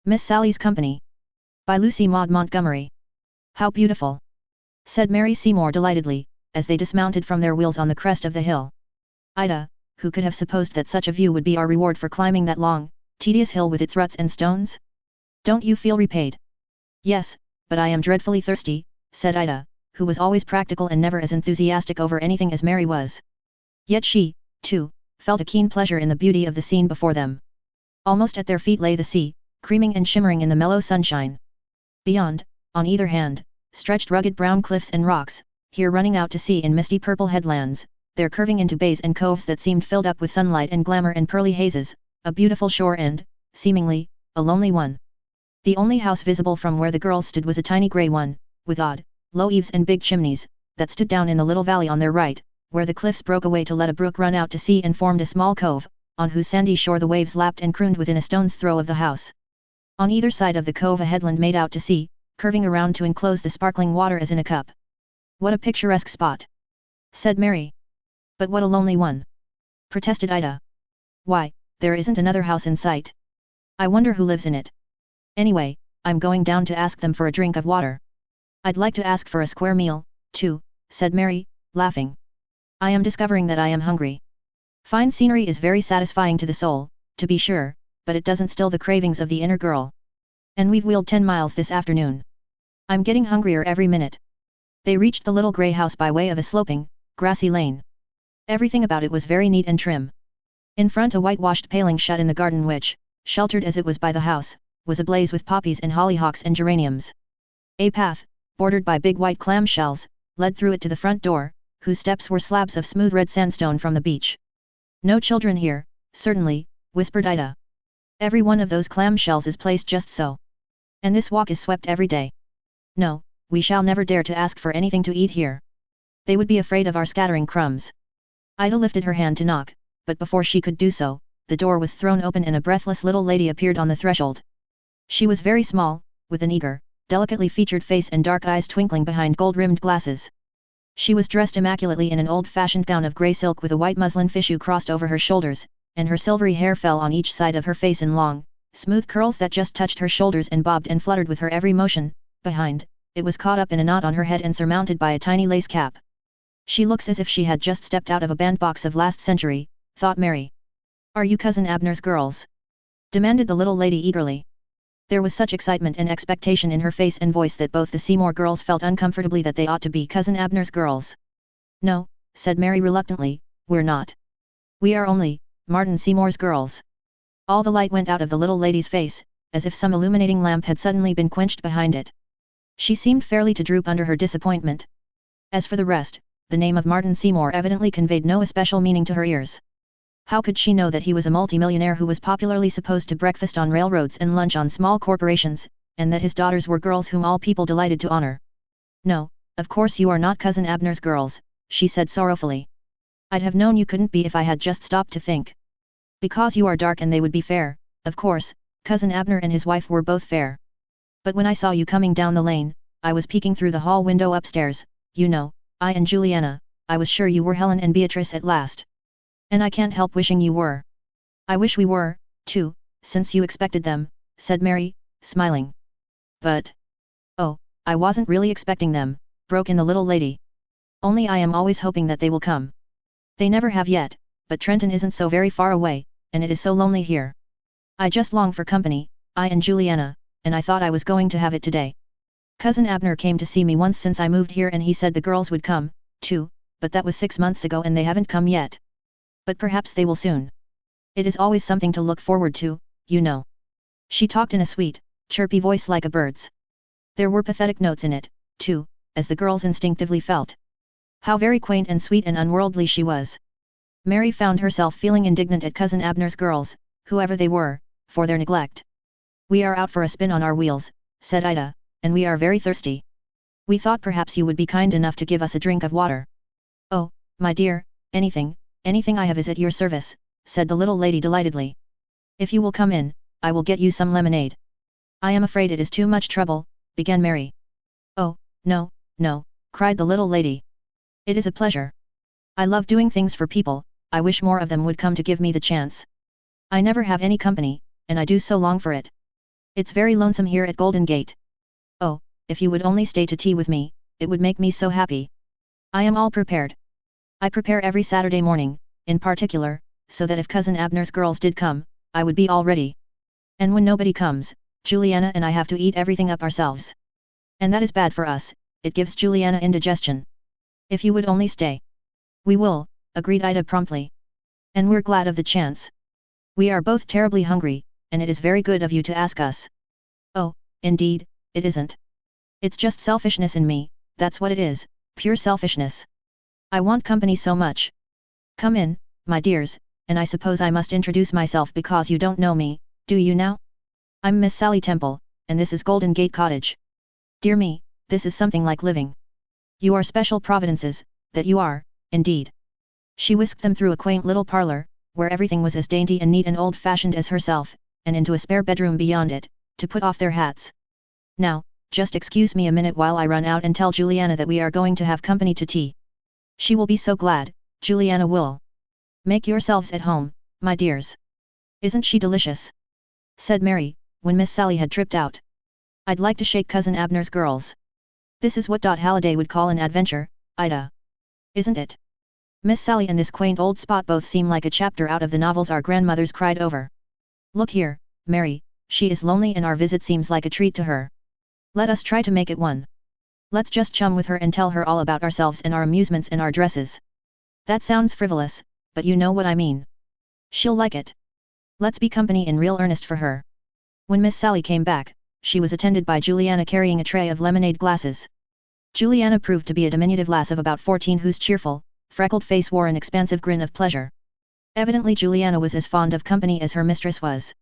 Miss Sally's Company. By Lucy Maud Montgomery. How beautiful! Said Mary Seymour delightedly, as they dismounted from their wheels on the crest of the hill. Ida, who could have supposed that such a view would be our reward for climbing that long, tedious hill with its ruts and stones? Don't you feel repaid? Yes, but I am dreadfully thirsty, said Ida, who was always practical and never as enthusiastic over anything as Mary was. Yet she, too, felt a keen pleasure in the beauty of the scene before them. Almost at their feet lay the sea, creaming and shimmering in the mellow sunshine. Beyond, on either hand, stretched rugged brown cliffs and rocks, here running out to sea in misty purple headlands, there curving into bays and coves that seemed filled up with sunlight and glamour and pearly hazes, a beautiful shore and, seemingly, a lonely one. The only house visible from where the girls stood was a tiny grey one, with odd, low eaves and big chimneys, that stood down in the little valley on their right, where the cliffs broke away to let a brook run out to sea and formed a small cove, on whose sandy shore the waves lapped and crooned within a stone's throw of the house. On either side of the cove a headland made out to sea, curving around to enclose the sparkling water as in a cup. What a picturesque spot! Said Mary. But what a lonely one! Protested Ida. Why, there isn't another house in sight. I wonder who lives in it. Anyway, I'm going down to ask them for a drink of water. I'd like to ask for a square meal, too, said Mary, laughing. I am discovering that I am hungry. Fine scenery is very satisfying to the soul, to be sure, but it doesn't still the cravings of the inner girl. And we've wheeled 10 miles this afternoon. I'm getting hungrier every minute. They reached the little grey house by way of a sloping, grassy lane. Everything about it was very neat and trim. In front a whitewashed paling shut in the garden which, sheltered as it was by the house, was ablaze with poppies and hollyhocks and geraniums. A path, bordered by big white clam shells, led through it to the front door, whose steps were slabs of smooth red sandstone from the beach. No children here, certainly, whispered Ida. Every one of those clam shells is placed just so. And this walk is swept every day. No, we shall never dare to ask for anything to eat here. They would be afraid of our scattering crumbs. Ida lifted her hand to knock, but before she could do so, the door was thrown open and a breathless little lady appeared on the threshold. She was very small, with an eager, delicately featured face and dark eyes twinkling behind gold-rimmed glasses. She was dressed immaculately in an old-fashioned gown of grey silk with a white muslin fichu crossed over her shoulders, and her silvery hair fell on each side of her face in long, smooth curls that just touched her shoulders and bobbed and fluttered with her every motion. Behind, it was caught up in a knot on her head and surmounted by a tiny lace cap. She looks as if she had just stepped out of a bandbox of last century, thought Mary. Are you Cousin Abner's girls? Demanded the little lady eagerly. There was such excitement and expectation in her face and voice that both the Seymour girls felt uncomfortably that they ought to be Cousin Abner's girls. No, said Mary reluctantly, we're not. We are only Martin Seymour's girls. All the light went out of the little lady's face, as if some illuminating lamp had suddenly been quenched behind it. She seemed fairly to droop under her disappointment. As for the rest, the name of Martin Seymour evidently conveyed no especial meaning to her ears. How could she know that he was a multimillionaire who was popularly supposed to breakfast on railroads and lunch on small corporations, and that his daughters were girls whom all people delighted to honor? No, of course you are not Cousin Abner's girls, she said sorrowfully. I'd have known you couldn't be if I had just stopped to think. Because you are dark and they would be fair, of course, Cousin Abner and his wife were both fair. But when I saw you coming down the lane, I was peeking through the hall window upstairs, you know, I and Juliana, I was sure you were Helen and Beatrice at last. And I can't help wishing you were. I wish we were, too, since you expected them, said Mary, smiling. But... oh, I wasn't really expecting them, broke in the little lady. Only I am always hoping that they will come. They never have yet, but Trenton isn't so very far away, and it is so lonely here. I just long for company, I and Juliana, and I thought I was going to have it today. Cousin Abner came to see me once since I moved here and he said the girls would come, too, but that was 6 months ago and they haven't come yet. But perhaps they will soon. It is always something to look forward to, you know. She talked in a sweet, chirpy voice like a bird's. There were pathetic notes in it, too, as the girls instinctively felt. How very quaint and sweet and unworldly she was. Mary found herself feeling indignant at Cousin Abner's girls, whoever they were, for their neglect. We are out for a spin on our wheels, said Ida, and we are very thirsty. We thought perhaps you would be kind enough to give us a drink of water. Oh, my dear, anything I have is at your service, said the little lady delightedly. If you will come in, I will get you some lemonade. I am afraid it is too much trouble, began Mary. Oh, no, no, cried the little lady. It is a pleasure. I love doing things for people, I wish more of them would come to give me the chance. I never have any company, and I do so long for it. It's very lonesome here at Golden Gate. Oh, if you would only stay to tea with me, it would make me so happy. I am all prepared. I prepare every Saturday morning, in particular, so that if Cousin Abner's girls did come, I would be all ready. And when nobody comes, Juliana and I have to eat everything up ourselves. And that is bad for us, it gives Juliana indigestion. If you would only stay. We will, agreed Ida promptly. And we're glad of the chance. We are both terribly hungry, and it is very good of you to ask us. Oh, indeed, it isn't. It's just selfishness in me, that's what it is, pure selfishness. I want company so much. Come in, my dears, and I suppose I must introduce myself because you don't know me, do you now? I'm Miss Sally Temple, and this is Golden Gate Cottage. Dear me, this is something like living. You are special providences, that you are, indeed. She whisked them through a quaint little parlor, where everything was as dainty and neat and old-fashioned as herself, and into a spare bedroom beyond it, to put off their hats. Now, just excuse me a minute while I run out and tell Juliana that we are going to have company to tea. She will be so glad, Juliana will. Make yourselves at home, my dears. Isn't she delicious? Said Mary, when Miss Sally had tripped out. I'd like to shake Cousin Abner's girls. This is what Halliday would call an adventure, Ida. Isn't it? Miss Sally and this quaint old spot both seem like a chapter out of the novels our grandmothers cried over. Look here, Mary, she is lonely and our visit seems like a treat to her. Let us try to make it one. Let's just chum with her and tell her all about ourselves and our amusements and our dresses. That sounds frivolous, but you know what I mean. She'll like it. Let's be company in real earnest for her. When Miss Sally came back, she was attended by Juliana carrying a tray of lemonade glasses. Juliana proved to be a diminutive lass of about 14 whose cheerful, freckled face wore an expansive grin of pleasure. Evidently Juliana was as fond of company as her mistress was.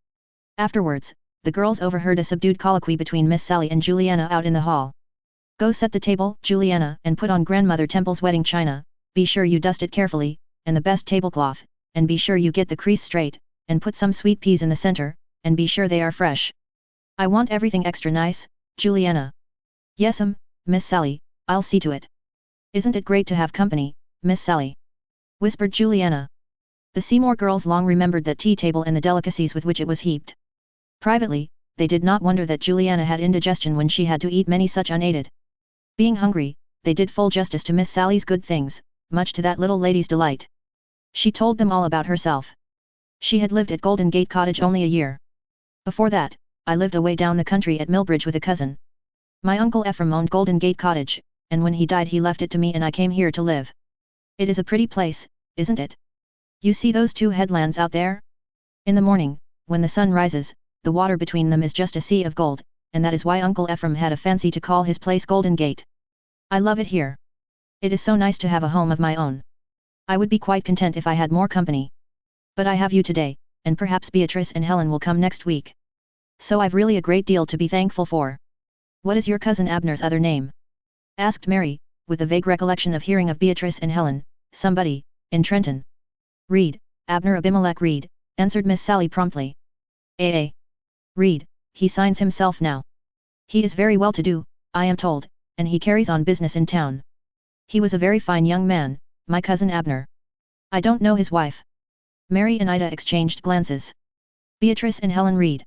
Afterwards, the girls overheard a subdued colloquy between Miss Sally and Juliana out in the hall. Go set the table, Juliana, and put on Grandmother Temple's wedding china, be sure you dust it carefully, and the best tablecloth, and be sure you get the crease straight, and put some sweet peas in the center, and be sure they are fresh. I want everything extra nice, Juliana. Yes'm, Miss Sally, I'll see to it. Isn't it great to have company, Miss Sally? Whispered Juliana. The Seymour girls long remembered that tea table and the delicacies with which it was heaped. Privately, they did not wonder that Juliana had indigestion when she had to eat many such unaided. Being hungry, they did full justice to Miss Sally's good things, much to that little lady's delight. She told them all about herself. She had lived at Golden Gate Cottage only a year. Before that, I lived away down the country at Millbridge with a cousin. My uncle Ephraim owned Golden Gate Cottage, and when he died he left it to me and I came here to live. It is a pretty place, isn't it? You see those two headlands out there? In the morning, when the sun rises, the water between them is just a sea of gold, and that is why Uncle Ephraim had a fancy to call his place Golden Gate. I love it here. It is so nice to have a home of my own. I would be quite content if I had more company. But I have you today, and perhaps Beatrice and Helen will come next week. So I've really a great deal to be thankful for. What is your cousin Abner's other name? Asked Mary, with a vague recollection of hearing of Beatrice and Helen, somebody, in Trenton. Reed, Abner Abimelech Reed, answered Miss Sally promptly. Reed, he signs himself now. He is very well to do, I am told, and he carries on business in town. He was a very fine young man, my cousin Abner. I don't know his wife. Mary and Ida exchanged glances. Beatrice and Helen Reed.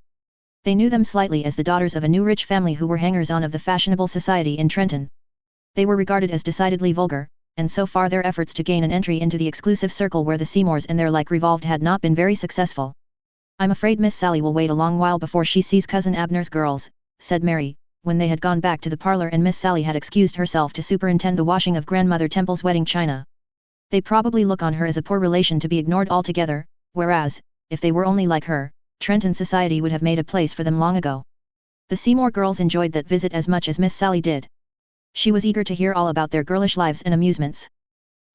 They knew them slightly as the daughters of a new rich family who were hangers-on of the fashionable society in Trenton. They were regarded as decidedly vulgar, and so far their efforts to gain an entry into the exclusive circle where the Seymours and their like revolved had not been very successful. I'm afraid Miss Sally will wait a long while before she sees Cousin Abner's girls, said Mary, when they had gone back to the parlor and Miss Sally had excused herself to superintend the washing of Grandmother Temple's wedding china. They probably look on her as a poor relation to be ignored altogether, whereas, if they were only like her, Trenton society would have made a place for them long ago. The Seymour girls enjoyed that visit as much as Miss Sally did. She was eager to hear all about their girlish lives and amusements.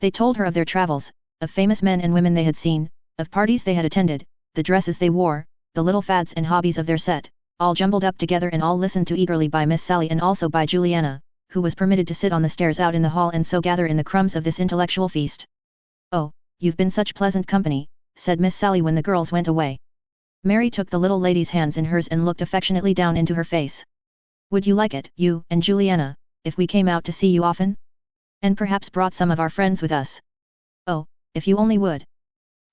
They told her of their travels, of famous men and women they had seen, of parties they had attended, the dresses they wore, the little fads and hobbies of their set, all jumbled up together and all listened to eagerly by Miss Sally and also by Juliana, who was permitted to sit on the stairs out in the hall and so gather in the crumbs of this intellectual feast. Oh, you've been such pleasant company, said Miss Sally when the girls went away. Mary took the little lady's hands in hers and looked affectionately down into her face. Would you like it, you and Juliana, if we came out to see you often? And perhaps brought some of our friends with us? Oh, if you only would!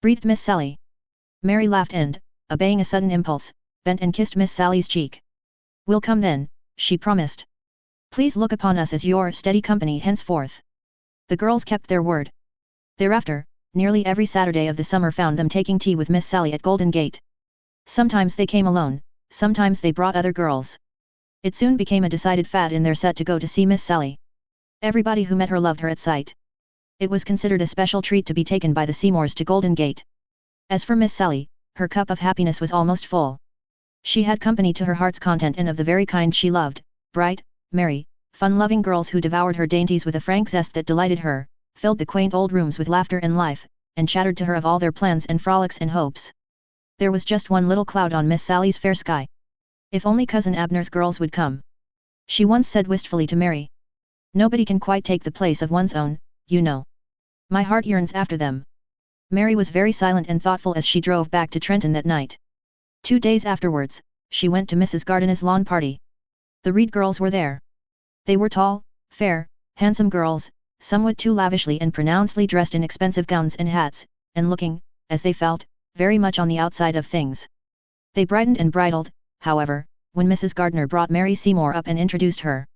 Breathed Miss Sally. Mary laughed and, obeying a sudden impulse, bent and kissed Miss Sally's cheek. "We'll come then," she promised. "Please look upon us as your steady company henceforth." The girls kept their word. Thereafter, nearly every Saturday of the summer found them taking tea with Miss Sally at Golden Gate. Sometimes they came alone, sometimes they brought other girls. It soon became a decided fad in their set to go to see Miss Sally. Everybody who met her loved her at sight. It was considered a special treat to be taken by the Seymours to Golden Gate. As for Miss Sally, her cup of happiness was almost full. She had company to her heart's content and of the very kind she loved, bright, merry, fun-loving girls who devoured her dainties with a frank zest that delighted her, filled the quaint old rooms with laughter and life, and chattered to her of all their plans and frolics and hopes. There was just one little cloud on Miss Sally's fair sky. If only Cousin Abner's girls would come. She once said wistfully to Mary. "Nobody can quite take the place of one's own, you know. My heart yearns after them." Mary was very silent and thoughtful as she drove back to Trenton that night. 2 days afterwards, she went to Mrs. Gardiner's lawn party. The Reed girls were there. They were tall, fair, handsome girls, somewhat too lavishly and pronouncedly dressed in expensive gowns and hats, and looking, as they felt, very much on the outside of things. They brightened and bridled, however, when Mrs. Gardiner brought Mary Seymour up and introduced her.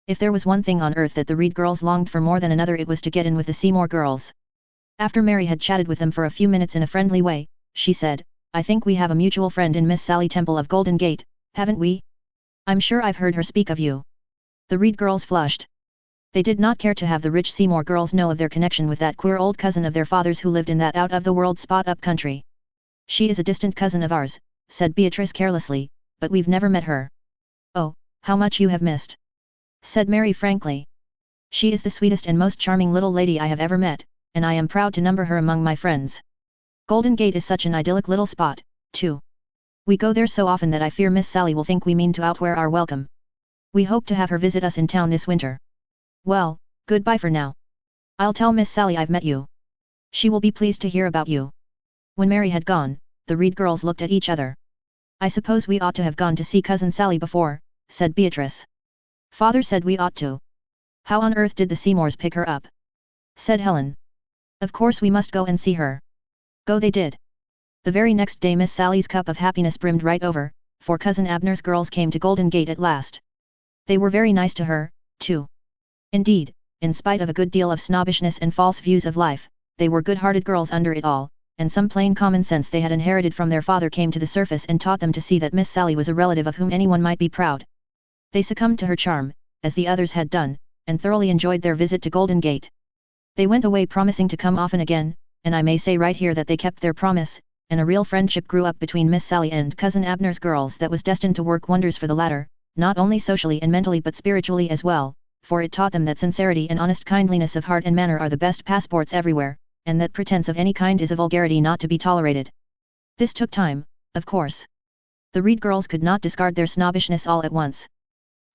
If there was one thing on earth that the Reed girls longed for more than another, it was to get in with the Seymour girls. After Mary had chatted with them for a few minutes in a friendly way, she said, "I think we have a mutual friend in Miss Sally Temple of Golden Gate, haven't we? I'm sure I've heard her speak of you." The Reed girls flushed. They did not care to have the rich Seymour girls know of their connection with that queer old cousin of their father's who lived in that out-of-the-world spot up country. "She is a distant cousin of ours," said Beatrice carelessly, "but we've never met her." "Oh, how much you have missed," said Mary frankly. "She is the sweetest and most charming little lady I have ever met, and I am proud to number her among my friends. Golden Gate is such an idyllic little spot, too. We go there so often that I fear Miss Sally will think we mean to outwear our welcome. We hope to have her visit us in town this winter. Well, goodbye for now. I'll tell Miss Sally I've met you. She will be pleased to hear about you." When Mary had gone, the Reed girls looked at each other. "I suppose we ought to have gone to see Cousin Sally before," said Beatrice. "Father said we ought to." "How on earth did the Seymours pick her up?" said Helen. "Of course we must go and see her." Go they did. The very next day Miss Sally's cup of happiness brimmed right over, for Cousin Abner's girls came to Golden Gate at last. They were very nice to her, too. Indeed, in spite of a good deal of snobbishness and false views of life, they were good-hearted girls under it all, and some plain common sense they had inherited from their father came to the surface and taught them to see that Miss Sally was a relative of whom anyone might be proud. They succumbed to her charm, as the others had done, and thoroughly enjoyed their visit to Golden Gate. They went away promising to come often again, and I may say right here that they kept their promise, and a real friendship grew up between Miss Sally and Cousin Abner's girls that was destined to work wonders for the latter, not only socially and mentally but spiritually as well, for it taught them that sincerity and honest kindliness of heart and manner are the best passports everywhere, and that pretense of any kind is a vulgarity not to be tolerated. This took time, of course. The Reed girls could not discard their snobbishness all at once.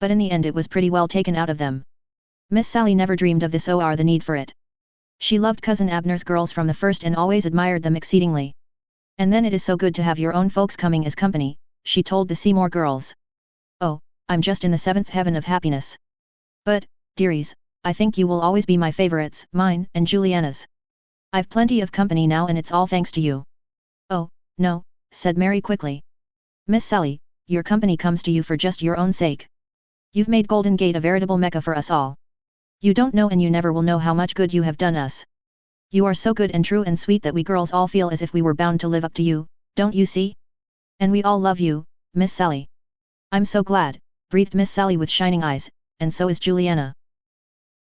But in the end it was pretty well taken out of them. Miss Sally never dreamed of this or the need for it. She loved Cousin Abner's girls from the first and always admired them exceedingly. "And then it is so good to have your own folks coming as company," she told the Seymour girls. "Oh, I'm just in the seventh heaven of happiness. But, dearies, I think you will always be my favorites, mine and Juliana's. I've plenty of company now and it's all thanks to you." "Oh, no," said Mary quickly. "Miss Sally, your company comes to you for just your own sake. You've made Golden Gate a veritable Mecca for us all. You don't know and you never will know how much good you have done us. You are so good and true and sweet that we girls all feel as if we were bound to live up to you, don't you see? And we all love you, Miss Sally." "I'm so glad," breathed Miss Sally with shining eyes, "and so is Juliana."